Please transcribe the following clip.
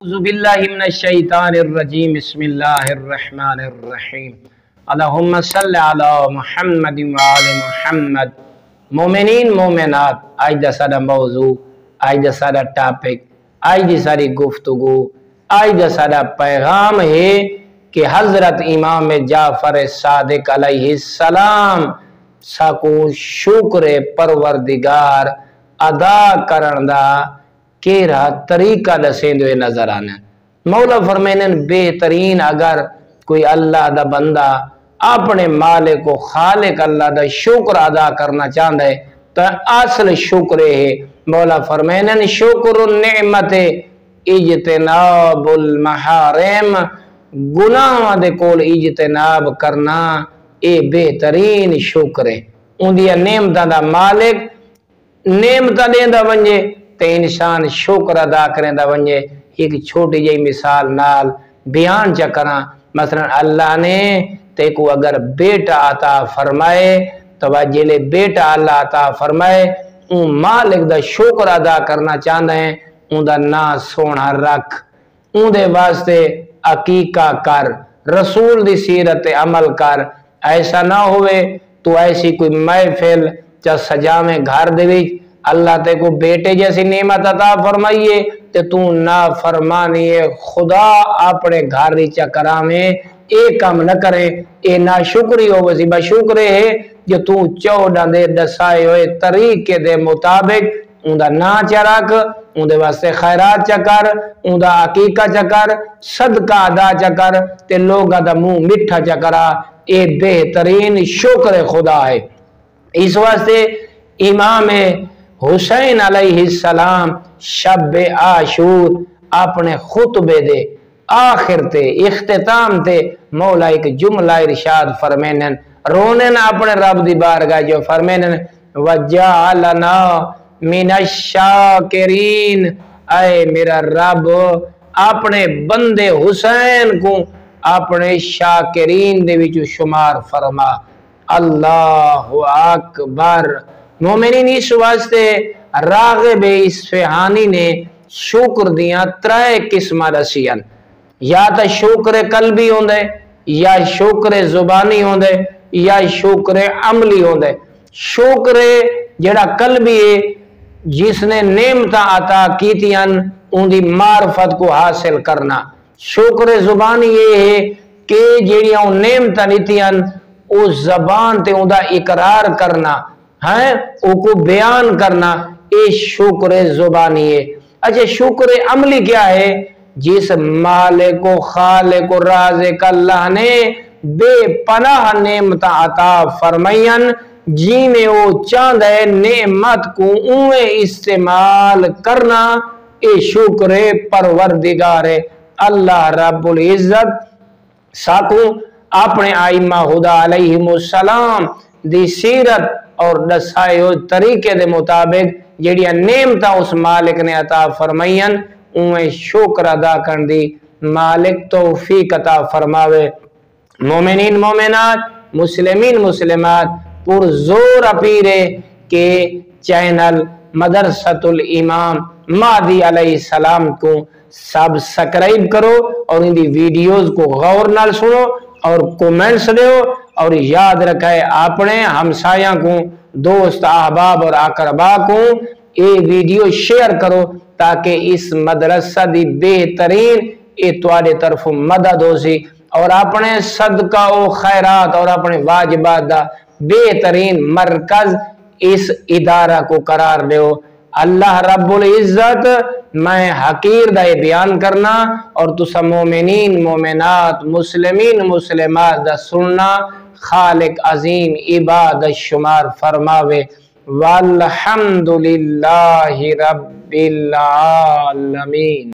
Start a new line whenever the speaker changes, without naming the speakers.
اعوذ باللہ من الشیطان الرجیم بسم اللہ الرحمن الرحیم اللہم صلی علی محمد وآل محمد۔ مومنین مومنات، آج دا سارا موضوع، آج دا سارا ٹاپک، آج دی ساری گفتگو، آج دا سارا پیغام ہے کہ حضرت امام جعفر صادق علیہ السلام ساکو شکر پروردگار ادا کرن دا کیرا طریقہ دسیں دوئے نظر آنا۔ مولا فرمینن بہترین اگر کوئی اللہ دا بندہ اپنے مالک و خالق اللہ دا شکر ادا کرنا چاہتا ہے تو اصل شکر ہے۔ مولا فرمینن شکر النعمت اجتناب المحارم، گناہ دے کول اجتناب کرنا اے بہترین شکر ہے۔ ان دیا نعمتہ دا مالک نعمتہ دیں دا ونجے تے انسان شکر ادا کریں دا ونجے۔ ایک چھوٹی جائی مثال نال بیان چکرنا، مثلا اللہ نے تے کو اگر بیٹا عطا فرمائے تو جلے بیٹا اللہ عطا فرمائے ان مالک دا شکر ادا کرنا چاہتا ہے، ان دا نا سونا رکھ، ان دے واسطے عقیقہ کر، رسول دی سیرت عمل کر۔ ایسا نہ ہوئے تو ایسی کوئی محفل چا سجامے گھر دے وچ اللہ تے کو بیٹے جیسی نعمت عطا فرمائیے تے تو نا فرمانی خدا اپنے گھر ریچا کرامے ایک کام نہ کرے، اے نا شکری ہو وزی بشکرے ہے جو تو چودہ دے دسائے ہوئے طریقے دے مطابق ان دا نا چرک، ان دے واسطے خیرات چکر، ان دا عقیقہ چکر، صدقہ ادا چکر تے لوگا دا منہ مٹھا چکرا، اے بہترین شکر خدا ہے۔ اس واسطے امام حسین علیہ السلام شب عاشور اپنے خطبے دے آخر تے اختتام تے مولا ایک جملہ ارشاد فرمینن، رونن اپنے رب دی بارگاہ جو فرمینن وَجَعَلَنَا مِنَ الشَّاكِرِينَ، اے میرا رب اپنے بندے حسین کو اپنے شاکرین دے وچ شمار فرما۔ اللہ اکبر۔ مومنین اس واسطے راغب اصفہانی نے شکر دیاں ترائے قسمہ رسیاں، یا تا شکر قلبی ہوندے، یا شکر زبانی ہوندے، یا شکر عملی ہوندے۔ شکر جڑا قلبی ہے جس نے نعمتہ عطا کیتیاں ان دی معرفت کو حاصل کرنا۔ شکر زبانی یہ ہے کہ جڑیاں نعمتہ نیتیاں اس زبان تے ان دا اقرار کرنا ہے، او کو بیان کرنا، اے شکر زبانی ہے۔ اچھا شکر عملی کیا ہے؟ جس مالک و خالق و رازق اللہ نے بے پناہ نعمت عطا فرمائیاں، جی میں او چاند ہے نعمت کو اوے استعمال کرنا، اے شکر پروردگار ہے۔ اللہ رب العزت ساکو اپنے آئمہ خدا علیہ السلام دی سیرت اور دسائے ہوئے طریقے دے مطابق جڑیاں نعمتہ اس مالک نے عطا فرمائیاں انہیں شکر ادا کر دی مالک توفیق عطا فرماوے۔ مومنین مومنات، مسلمین مسلمات پرزور اپیرے کہ چینل مدرسۃ الامام مہدی علیہ السلام کو سبسکرائب کرو اور ان دی ویڈیوز کو غور نال سنو اور کومنٹس دیو، اور یاد رکھے اپنے ہمسایاں کو، دوست احباب اور اقربا کو یہ ویڈیو شیئر کرو تاکہ اس مدرسہ دی بہترین اتوارے طرف مدد ہو سی، اور اپنے صدقہ و خیرات اور اپنے واجبات دا بہترین مرکز اس ادارہ کو قرار دیو۔ اللہ رب العزت میں حقیر دا بیان کرنا اور تسا مومنین مومنات مسلمین مسلمات دا سننا خالق عظیم عبادت شمار فرماوے۔ والحمدللہ رب العالمین۔